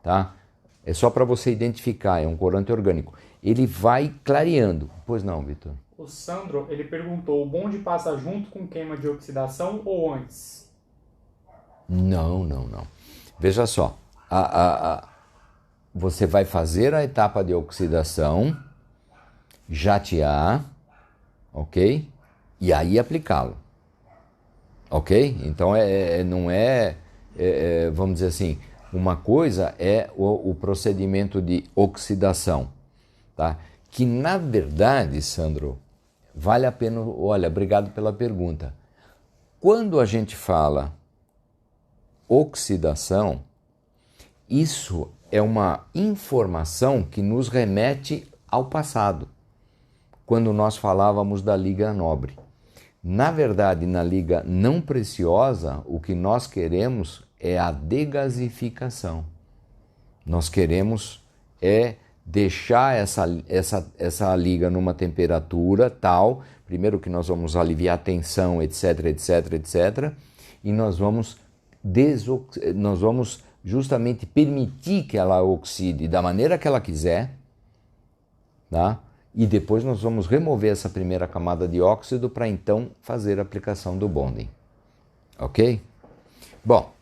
tá? É só para você identificar, é um corante orgânico. Ele vai clareando. Pois não, Vitor? O Sandro, ele perguntou, o bonde passa junto com queima de oxidação ou antes? Não, não, não. Veja só, você vai fazer a etapa de oxidação, jatear, ok? E aí aplicá-lo, ok? Então não é, vamos dizer assim, uma coisa é o procedimento de oxidação, tá? Que na verdade, Sandro, vale a pena, olha, obrigado pela pergunta. Quando a gente fala oxidação, isso é uma informação que nos remete ao passado, quando nós falávamos da liga nobre. Na verdade, na liga não preciosa, o que nós queremos é a degasificação. Nós queremos deixar essa liga numa temperatura tal, primeiro que nós vamos aliviar a tensão, etc, etc, etc, e nós vamos justamente permitir que ela oxide da maneira que ela quiser, tá? E depois nós vamos remover essa primeira camada de óxido para então fazer a aplicação do bonding. Ok? Bom,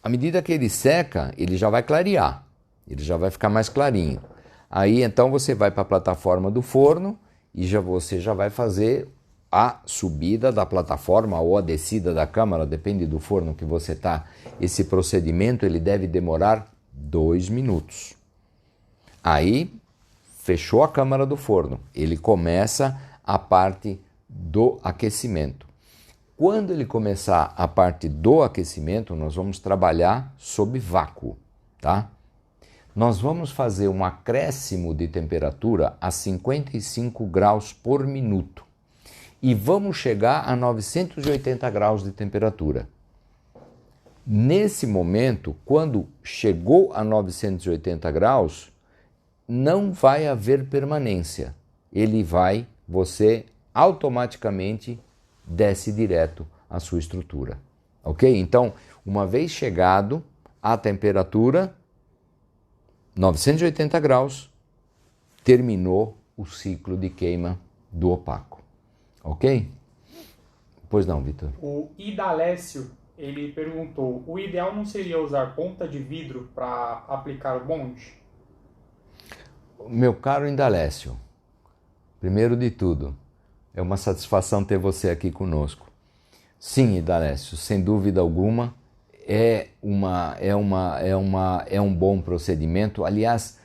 à medida que ele seca, ele já vai clarear, ele já vai ficar mais clarinho. Aí então você vai para a plataforma do forno e você já vai fazer a subida da plataforma ou a descida da câmara, depende do forno que você está. Esse procedimento ele deve demorar 2 minutos. Aí fechou a câmara do forno, ele começa a parte do aquecimento. Quando ele começar a parte do aquecimento, nós vamos trabalhar sob vácuo, tá? Nós vamos fazer um acréscimo de temperatura a 55 graus por minuto e vamos chegar a 980 graus de temperatura. Nesse momento, quando chegou a 980 graus, não vai haver permanência. Você automaticamente desce direto à sua estrutura. Ok? Então, uma vez chegado à temperatura 980 graus, terminou o ciclo de queima do opaco. Ok? Pois não, Vitor. O Idalécio, ele perguntou, o ideal não seria usar ponta de vidro para aplicar o bonde? Meu caro Indalécio, primeiro de tudo, é uma satisfação ter você aqui conosco. Sim, Indalécio, sem dúvida alguma, é um bom procedimento. Aliás,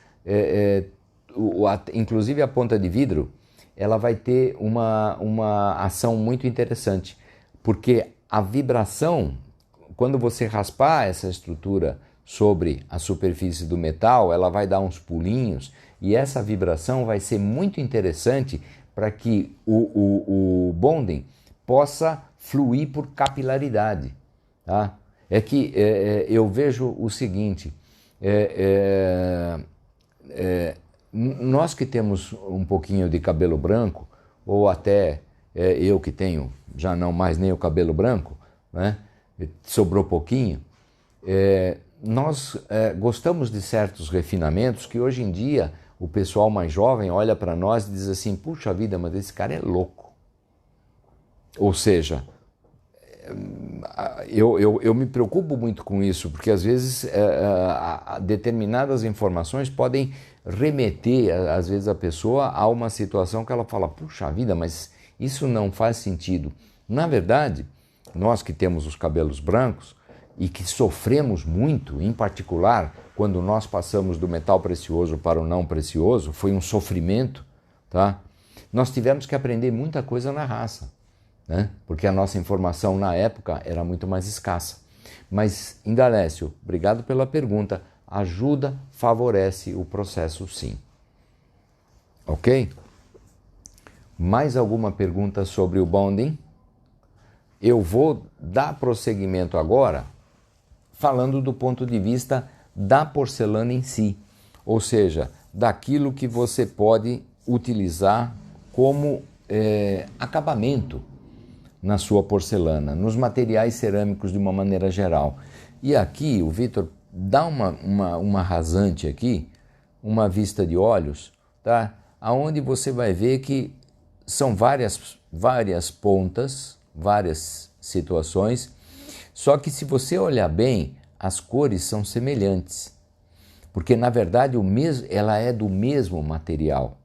inclusive a ponta de vidro, ela vai ter uma ação muito interessante, porque a vibração, quando você raspar essa estrutura sobre a superfície do metal, ela vai dar uns pulinhos e essa vibração vai ser muito interessante para que o bonding possa fluir por capilaridade, tá? É que eu vejo o seguinte, nós que temos um pouquinho de cabelo branco, ou até eu que tenho já não mais nem o cabelo branco, né? Sobrou pouquinho, nós gostamos de certos refinamentos que hoje em dia o pessoal mais jovem olha para nós e diz assim, puxa vida, mas esse cara é louco. Ou seja, eu me preocupo muito com isso, porque às vezes determinadas informações podem remeter, às vezes, a pessoa a uma situação que ela fala, puxa vida, mas isso não faz sentido. Na verdade, nós que temos os cabelos brancos e que sofremos muito, em particular, quando nós passamos do metal precioso para o não precioso, foi um sofrimento, tá? Nós tivemos que aprender muita coisa na raça, né? Porque a nossa informação na época era muito mais escassa. Mas, Indalécio, obrigado pela pergunta. Ajuda, favorece o processo sim. Ok? Mais alguma pergunta sobre o bonding? Eu vou dar prosseguimento agora falando do ponto de vista da porcelana em si, ou seja, daquilo que você pode utilizar como acabamento na sua porcelana, nos materiais cerâmicos de uma maneira geral. E aqui o Vitor dá uma rasante aqui, uma vista de olhos, tá? Aonde você vai ver que são várias pontas, várias situações, Só que se você olhar bem, as cores são semelhantes, porque na verdade ela é do mesmo material.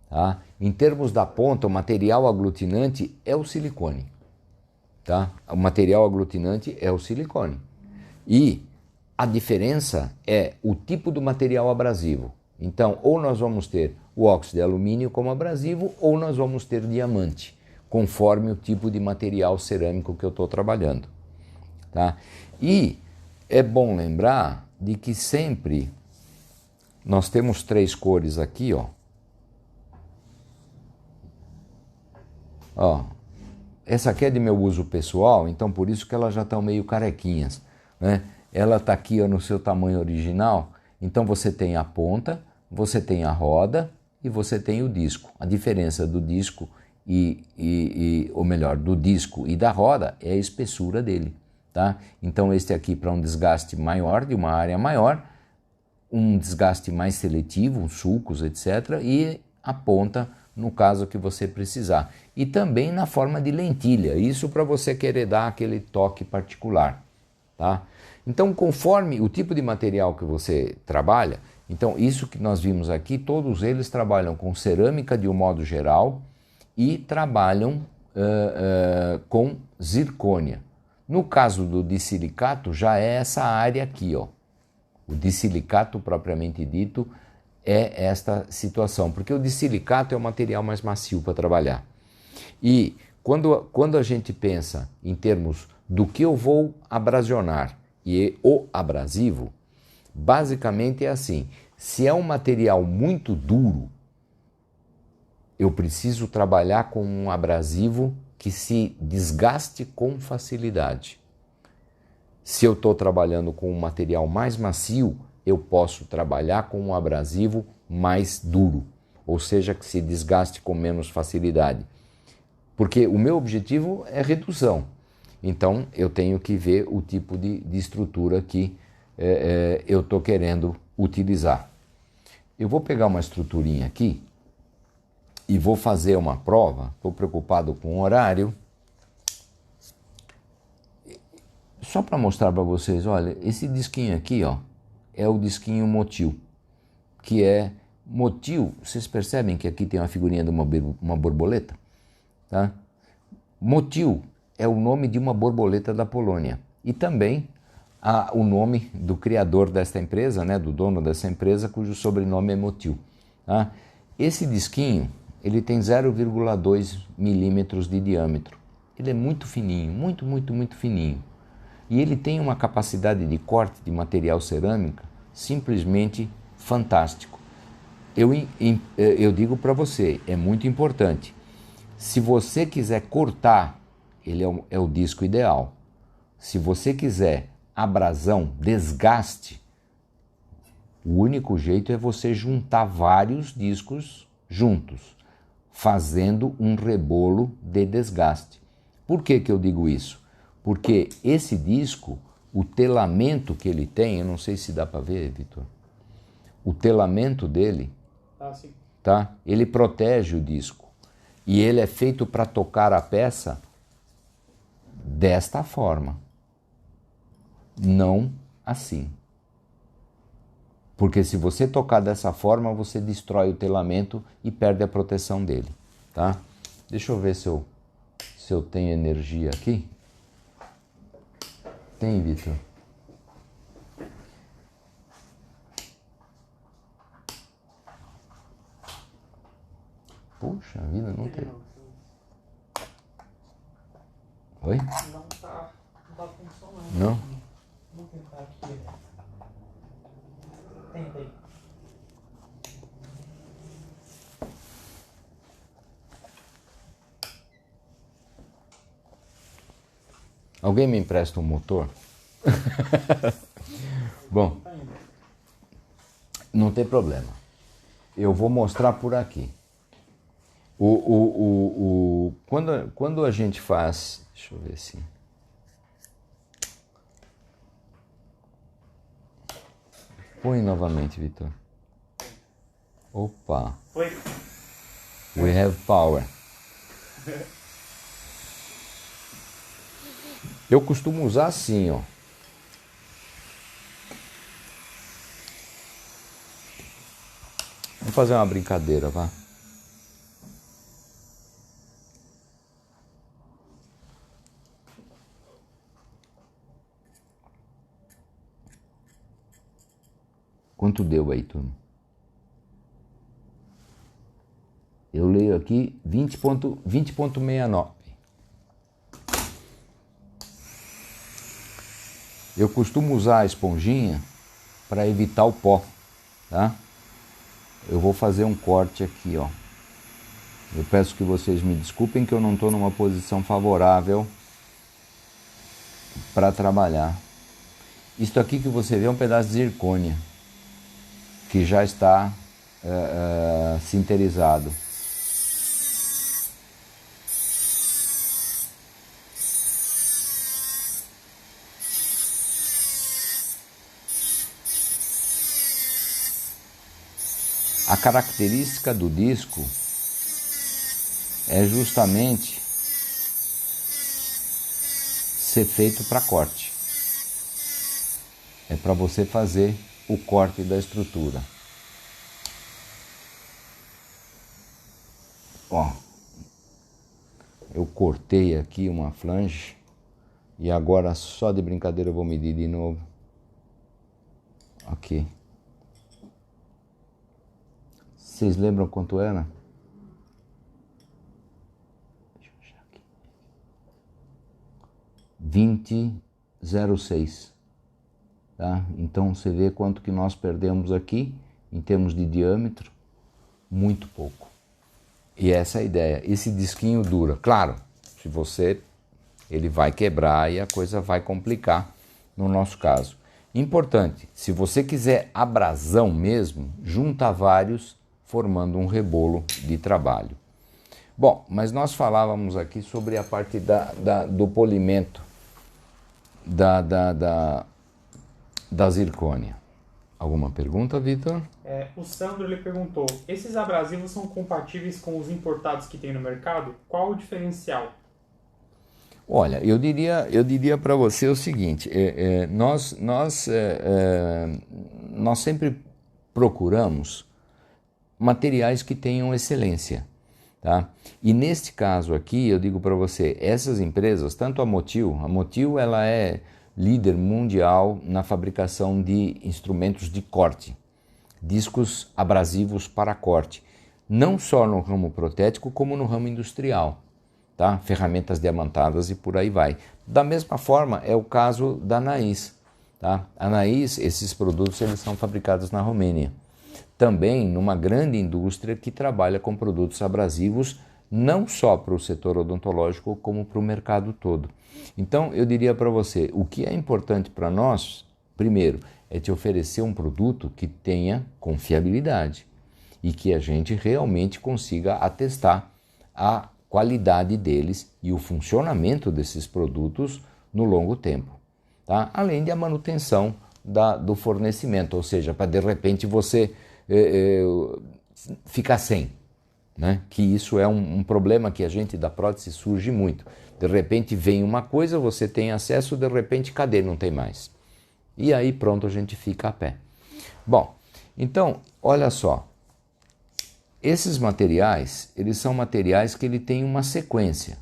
Tá? Em termos da ponta, o material aglutinante é o silicone. Tá? O material aglutinante é o silicone. E a diferença é o tipo do material abrasivo. Então, ou nós vamos ter o óxido de alumínio como abrasivo, ou nós vamos ter diamante, conforme o tipo de material cerâmico que eu estou trabalhando. Tá? E é bom lembrar de que sempre nós temos 3 cores aqui, ó. Ó, essa aqui é de meu uso pessoal, então por isso que elas já estão meio carequinhas, né? Ela está aqui ó, no seu tamanho original, então você tem a ponta, você tem a roda e você tem o disco. A diferença do disco ou melhor, do disco e da roda é a espessura dele, tá? Então este aqui para um desgaste maior, de uma área maior, um desgaste mais seletivo, sulcos, etc. E a ponta no caso que você precisar. E também na forma de lentilha, isso para você querer dar aquele toque particular, tá? Então, conforme o tipo de material que você trabalha, então isso que nós vimos aqui, todos eles trabalham com cerâmica de um modo geral e trabalham com zircônia. No caso do dissilicato, já é essa área aqui, ó. O dissilicato propriamente dito é esta situação, porque o dissilicato é o material mais macio para trabalhar. E quando a gente pensa em termos do que eu vou abrasionar e o abrasivo, basicamente é assim, se é um material muito duro, eu preciso trabalhar com um abrasivo que se desgaste com facilidade. Se eu estou trabalhando com um material mais macio, eu posso trabalhar com um abrasivo mais duro, ou seja, que se desgaste com menos facilidade. Porque o meu objetivo é redução. Então, eu tenho que ver o tipo de estrutura que eu estou querendo utilizar. Eu vou pegar uma estruturinha aqui e vou fazer uma prova. Estou preocupado com o horário. Só para mostrar para vocês, olha, esse disquinho aqui, ó, é o disquinho motil, que é motil. Vocês percebem que aqui tem uma figurinha de uma borboleta? Tá? Motil é o nome de uma borboleta da Polônia e também o nome do criador desta empresa, né, do dono dessa empresa, cujo sobrenome é Motil. Tá? Esse disquinho ele tem 0,2 milímetros de diâmetro. Ele é muito fininho, muito, muito, muito fininho. E ele tem uma capacidade de corte de material cerâmica simplesmente fantástico. Eu digo para você, é muito importante. Se você quiser cortar, ele é o disco ideal. Se você quiser abrasão, desgaste, o único jeito é você juntar vários discos juntos, fazendo um rebolo de desgaste. Por que eu digo isso? Porque esse disco, o telamento que ele tem, eu não sei se dá para ver, Vitor, o telamento dele, sim. Tá? Ele protege o disco e ele é feito para tocar a peça desta forma, não assim. Porque se você tocar dessa forma, você destrói o telamento e perde a proteção dele. Tá? Deixa eu ver se eu tenho energia aqui. Tem, Vitor? Puxa vida, não tem. Oi? Não tá funcionando. Não? Vou tentar aqui. Tenta aí. Alguém me empresta um motor? Bom, não tem problema. Eu vou mostrar por aqui. Quando a gente faz... Deixa eu ver se... Põe novamente, Vitor. Opa. Foi. We have power. Eu costumo usar assim, ó. Vamos fazer uma brincadeira, vá. Quanto deu aí, turma? Eu leio aqui 20,69. Eu costumo usar a esponjinha para evitar o pó, tá? Eu vou fazer um corte aqui, ó. Eu peço que vocês me desculpem que eu não estou numa posição favorável para trabalhar. Isto aqui que você vê é um pedaço de zircônia que já está sinterizado. A característica do disco é justamente ser feito para corte. É para você fazer o corte da estrutura. Ó, eu cortei aqui uma flange e agora só de brincadeira eu vou medir de novo. Aqui. Vocês lembram quanto era? Deixa eu achar aqui. 20,06. Tá? Então você vê quanto que nós perdemos aqui em termos de diâmetro, muito pouco. E essa é a ideia. Esse disquinho dura. Claro, se você, ele vai quebrar e a coisa vai complicar no nosso caso. Importante, se você quiser abrasão mesmo, junta vários formando um rebolo de trabalho. Bom, mas nós falávamos aqui sobre a parte do polimento da zircônia. Alguma pergunta, Vitor? O Sandro ele perguntou, esses abrasivos são compatíveis com os importados que tem no mercado? Qual o diferencial? Olha, eu diria para você o seguinte, nós sempre procuramos materiais que tenham excelência, tá? E neste caso aqui, eu digo para você, essas empresas, tanto a Motil ela é líder mundial na fabricação de instrumentos de corte, discos abrasivos para corte, não só no ramo protético, como no ramo industrial, tá? Ferramentas diamantadas e por aí vai. Da mesma forma é o caso da Anaís, tá? A Anaís, esses produtos eles são fabricados na Romênia. Também numa grande indústria que trabalha com produtos abrasivos não só para o setor odontológico, como para o mercado todo. Então, eu diria para você, o que é importante para nós, primeiro, é te oferecer um produto que tenha confiabilidade e que a gente realmente consiga atestar a qualidade deles e o funcionamento desses produtos no longo tempo, tá? Além de a manutenção do fornecimento, ou seja, para de repente você ficar sem, né? Que isso é um problema que a gente da prótese surge muito. De repente vem uma coisa, você tem acesso, de repente cadê? Não tem mais. E aí pronto, a gente fica a pé. Bom, então, olha só. Esses materiais, eles são materiais que ele tem uma sequência,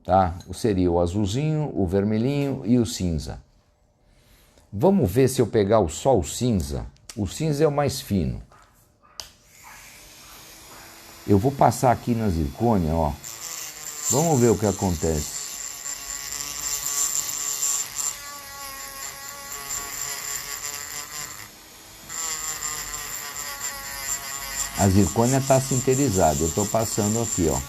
tá? Seria o azulzinho, o vermelhinho e o cinza. Vamos ver se eu pegar só o cinza. O cinza é o mais fino. Eu vou passar aqui na zircônia, ó. Vamos ver o que acontece. A zircônia está sinterizada. Eu estou passando aqui, ó.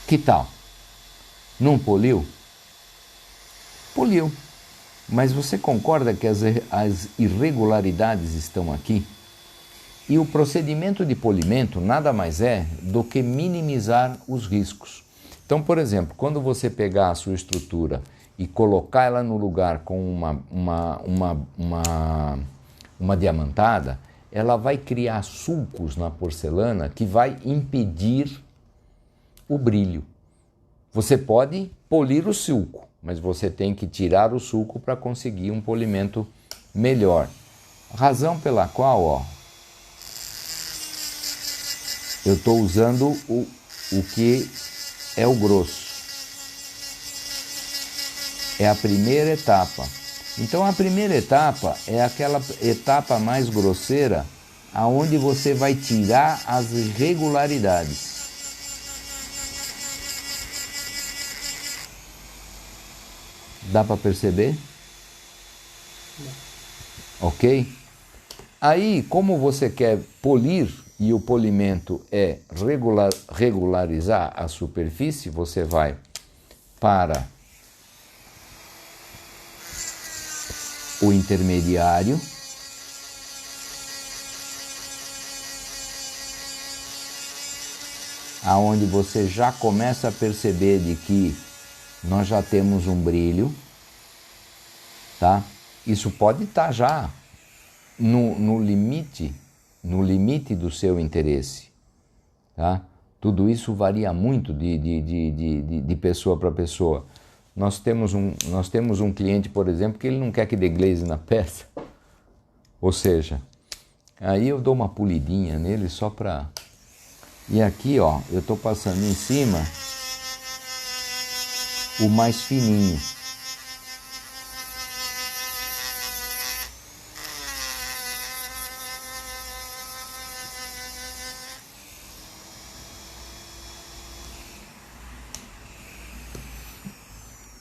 Que tal? Não poliu? Poliu. Mas você concorda que as irregularidades estão aqui? E o procedimento de polimento nada mais é do que minimizar os riscos. Então, por exemplo, quando você pegar a sua estrutura e colocar ela no lugar com uma diamantada, ela vai criar sulcos na porcelana que vai impedir o brilho. Você pode polir o sulco, mas você tem que tirar o sulco para conseguir um polimento melhor. Razão pela qual, ó, eu estou usando o que é o grosso. É a primeira etapa. Então a primeira etapa é aquela etapa mais grosseira, aonde você vai tirar as irregularidades. Dá para perceber? Ok? Aí, como você quer polir, e o polimento é regularizar a superfície, você vai para o intermediário, aonde você já começa a perceber de que nós já temos um brilho, tá? Isso pode estar já no limite do seu interesse, tá? Tudo isso varia muito de pessoa para pessoa. Nós temos um cliente, por exemplo, que ele não quer que dê glaze na peça. Ou seja, aí eu dou uma polidinha nele só para... E aqui, ó, eu estou passando em cima o mais fininho.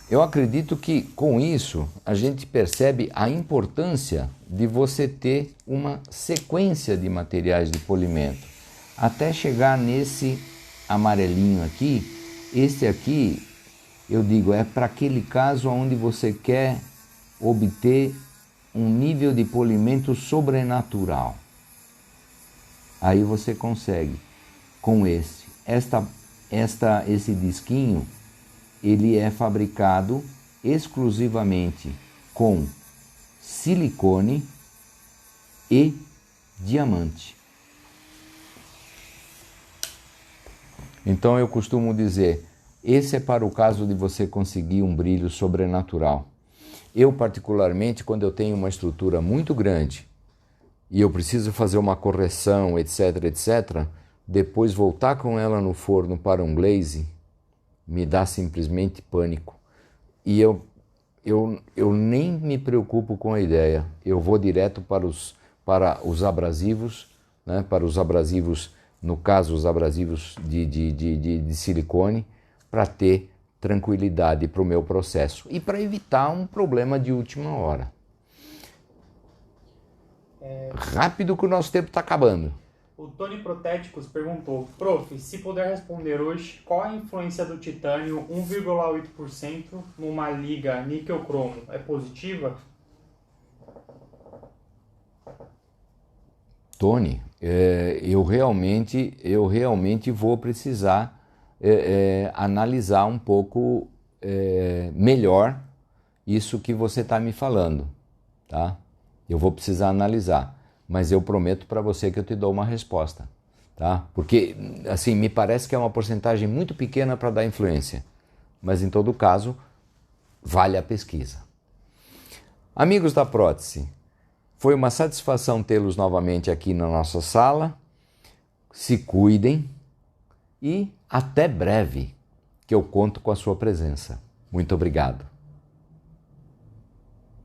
Eu acredito que com isso a gente percebe a importância de você ter uma sequência de materiais de polimento. Até chegar nesse amarelinho aqui, esse aqui, eu digo, é para aquele caso onde você quer obter um nível de polimento sobrenatural. Aí você consegue com esse. Esse disquinho, ele é fabricado exclusivamente com silicone e diamante. Então eu costumo dizer, esse é para o caso de você conseguir um brilho sobrenatural. Eu particularmente, quando eu tenho uma estrutura muito grande e eu preciso fazer uma correção, etc, etc, depois voltar com ela no forno para um glaze, me dá simplesmente pânico. E eu nem me preocupo com a ideia. Eu vou direto para os abrasivos, né? Para os abrasivos, no caso os abrasivos de silicone, para ter tranquilidade para o meu processo e para evitar um problema de última hora. Rápido que o nosso tempo está acabando. O Tony Protéticos perguntou, prof, se puder responder hoje, qual a influência do titânio 1,8% numa liga níquel-cromo? É positiva? Tony, eu realmente vou precisar analisar um pouco melhor isso que você está me falando, tá? Eu vou precisar analisar. Mas eu prometo para você que eu te dou uma resposta, tá? Porque, assim, me parece que é uma porcentagem muito pequena para dar influência, mas em todo caso, vale a pesquisa. Amigos da prótese, foi uma satisfação tê-los novamente aqui na nossa sala. Se cuidem e até breve, que eu conto com a sua presença. Muito obrigado.